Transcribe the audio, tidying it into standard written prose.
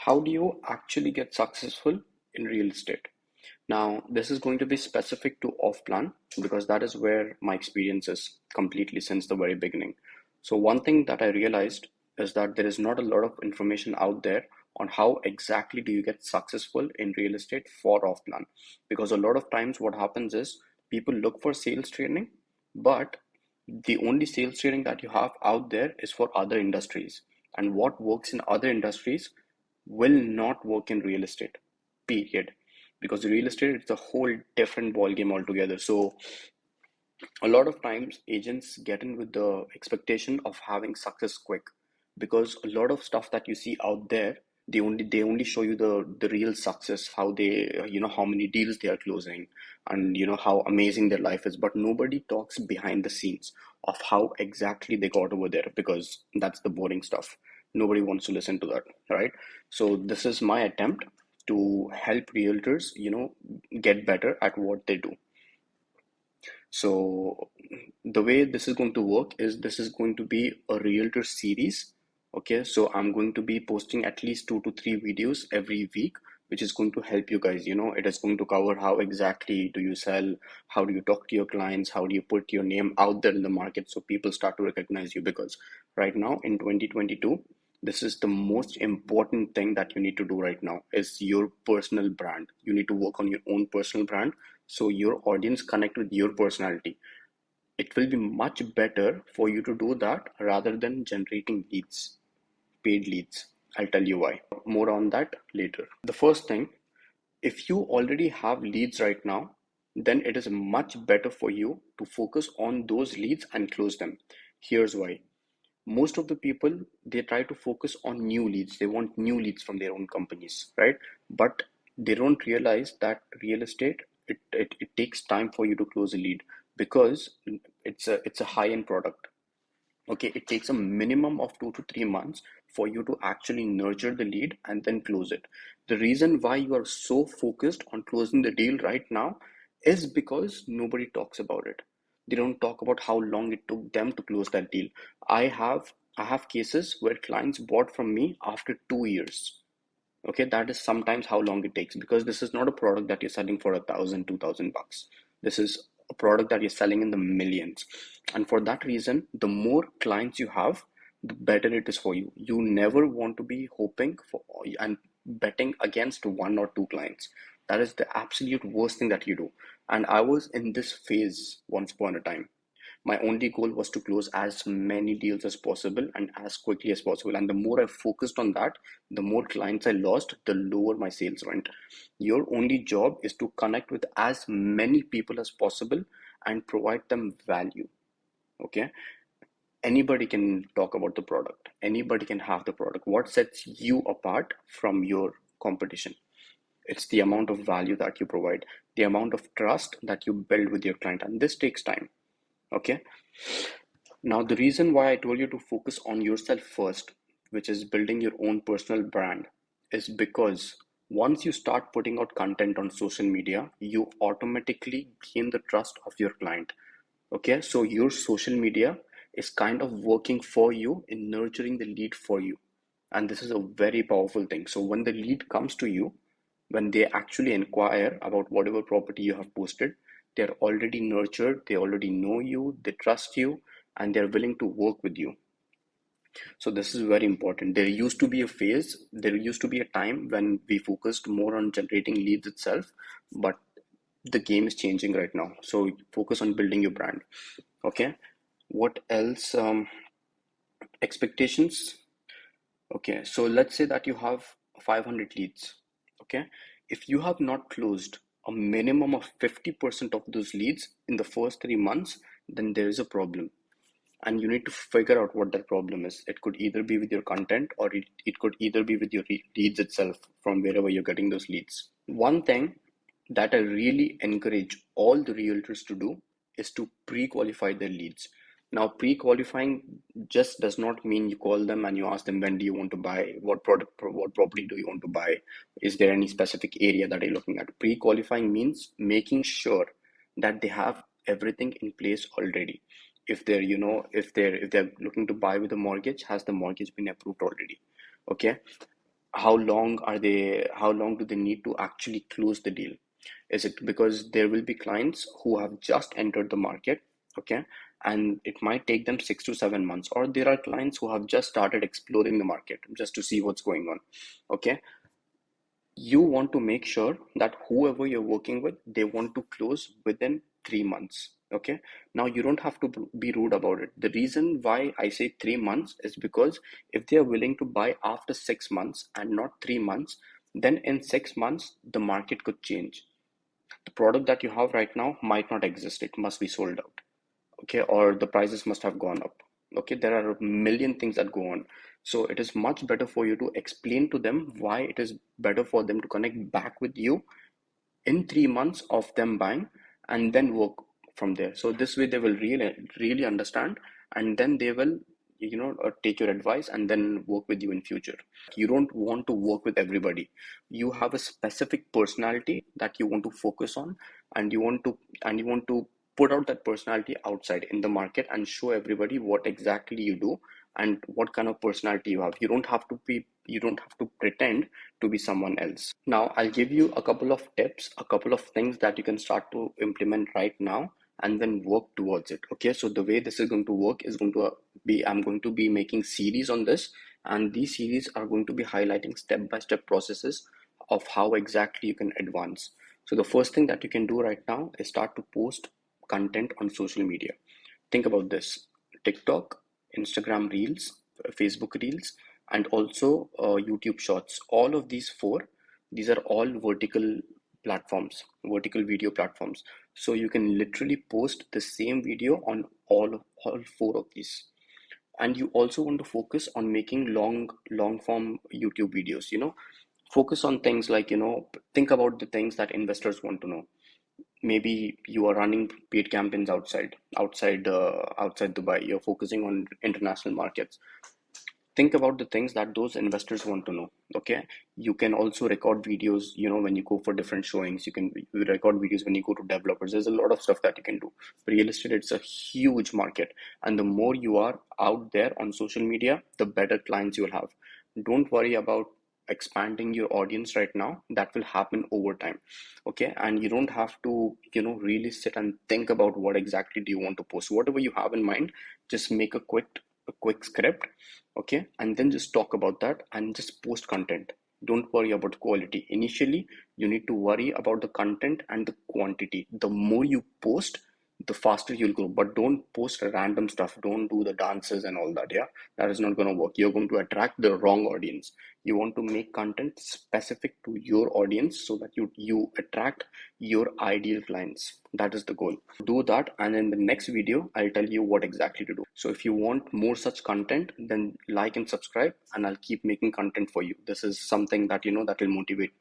how do you actually get successful in real estate? Now, this is going to be specific to off plan because that is where my experience is completely since the very beginning. So, one thing that I realized is that there is not a lot of information out there on how exactly do you get successful in real estate for off plan. Because a lot of times, what happens is people look for sales training, but the only sales training that you have out there is for other industries. And what works in other industries will not work in real estate, period. Because real estate is a whole different ball game altogether. So a lot of times agents get in with the expectation of having success quick, because a lot of stuff that you see out there, they only show you the real success, how they how many deals they are closing, and how amazing their life is, but nobody talks behind the scenes of how exactly they got over there, because that's the boring stuff. Nobody wants to listen to that, right? So this is my attempt to help realtors get better at what they do. So the way this is going to work is this is going to be a realtor series. Okay, so I'm going to be posting at least 2 to 3 videos every week, which is going to help you guys. It is going to cover how exactly do you sell, how do you talk to your clients, how do you put your name out there in the market so people start to recognize you. Because right now in 2022, this is the most important thing that you need to do right now is your personal brand. You need to work on your own personal brand so your audience connect with your personality. It will be much better for you to do that rather than generating leads, paid leads. I'll tell you why. More on that later. The first thing, if you already have leads right now, then it is much better for you to focus on those leads and close them. Here's why. Most of the people, they try to focus on new leads. They want new leads from their own companies, right? But they don't realize that real estate, it takes time for you to close a lead, because it's a high-end product. Okay, it takes a minimum of 2 to 3 months for you to actually nurture the lead and then close it. The reason why you are so focused on closing the deal right now is because nobody talks about it. They don't talk about how long it took them to close that deal. I have cases where clients bought from me after 2 years. Okay, that is sometimes how long it takes, because this is not a product that you're selling for 1,000, 2,000 bucks. This is a product that you're selling in the millions. And for that reason, the more clients you have, the better it is for you. You never want to be hoping for and betting against 1 or 2 clients. That is the absolute worst thing that you do. And I was in this phase once upon a time. My only goal was to close as many deals as possible and as quickly as possible. And the more I focused on that, the more clients I lost, the lower my sales went. Your only job is to connect with as many people as possible and provide them value. Okay. Anybody can talk about the product, anybody can have the product. What sets you apart from your competition? It's the amount of value that you provide, the amount of trust that you build with your client. And this takes time. Okay. Now, the reason why I told you to focus on yourself first, which is building your own personal brand, is because once you start putting out content on social media, you automatically gain the trust of your client. Okay, so your social media is kind of working for you in nurturing the lead for you. And this is a very powerful thing. So when the lead comes to you, when they actually inquire about whatever property you have posted, they're already nurtured, they already know you, they trust you, and they're willing to work with you. So this is very important. There used to be a time when we focused more on generating leads itself, but the game is changing right now. So focus on building your brand. Okay. What else? Expectations. Okay. So let's say that you have 500 leads. Okay. If you have not closed a minimum of 50% of those leads in the first 3 months, then there is a problem. And you need to figure out what that problem is. It could either be with your content, or it could either be with your leads itself from wherever you're getting those leads. One thing that I really encourage all the realtors to do is to pre-qualify their leads. Now, pre-qualifying just does not mean you call them and you ask them, when do you want to buy, what product, what property do you want to buy, is there any specific area that you're looking at. Pre-qualifying means making sure that they have everything in place already. If they're if they're looking to buy with a mortgage, has the mortgage been approved already? Okay. how long do they need to actually close the deal? Is it because there will be clients who have just entered the market, okay, and it might take them 6 to 7 months, or there are clients who have just started exploring the market just to see what's going on, okay? You want to make sure that whoever you're working with, they want to close within 3 months. Okay. Now you don't have to be rude about it. The reason why I say 3 months is because if they are willing to buy after 6 months and not 3 months, then in 6 months, the market could change. The product that you have right now might not exist. It must be sold out, okay, or the prices must have gone up, okay. There are a million things that go on, so it is much better for you to explain to them why it is better for them to connect back with you in 3 months of them buying, and then work from there. So this way they will really understand, and then they will, take your advice and then work with you in future. You don't want to work with everybody. You have a specific personality that you want to focus on, and you want to put out that personality outside in the market and show everybody what exactly you do and what kind of personality you have. You don't have to pretend to be someone else. Now, I'll give you a couple of tips, a couple of things that you can start to implement right now and then work towards it. Okay, so the way this is going to work is going to be, I'm going to be making series on this, and these series are going to be highlighting step-by-step processes of how exactly you can advance. So the first thing that you can do right now is start to post content on social media. Think about this: TikTok, Instagram Reels, Facebook Reels, and also YouTube Shorts. All of these four, these are all vertical platforms, vertical video platforms. So you can literally post the same video on all four of these. And you also want to focus on making long form YouTube videos. Focus on things like, think about the things that investors want to know. Maybe you are running paid campaigns outside Dubai. You're focusing on international markets. Think about the things that those investors want to know. Okay, you can also record videos, when you go for different showings. You can record videos when you go to developers. There's a lot of stuff that you can do. Real estate, it's a huge market, and the more you are out there on social media, the better clients you'll have. Don't worry about expanding your audience right now. That will happen over time. Okay, and you don't have to, really sit and think about what exactly do you want to post. Whatever you have in mind, just make a quick script, okay, and then just talk about that and just post content. Don't worry about quality initially. You need to worry about the content and the quantity. The more you post, the faster you'll grow. But don't post random stuff. Don't do the dances and all that. Yeah, that is not going to work. You're going to attract the wrong audience. You want to make content specific to your audience so that you attract your ideal clients. That is the goal. Do that, and in the next video I'll tell you what exactly to do. So if you want more such content, then like and subscribe, and I'll keep making content for you. This is something that that will motivate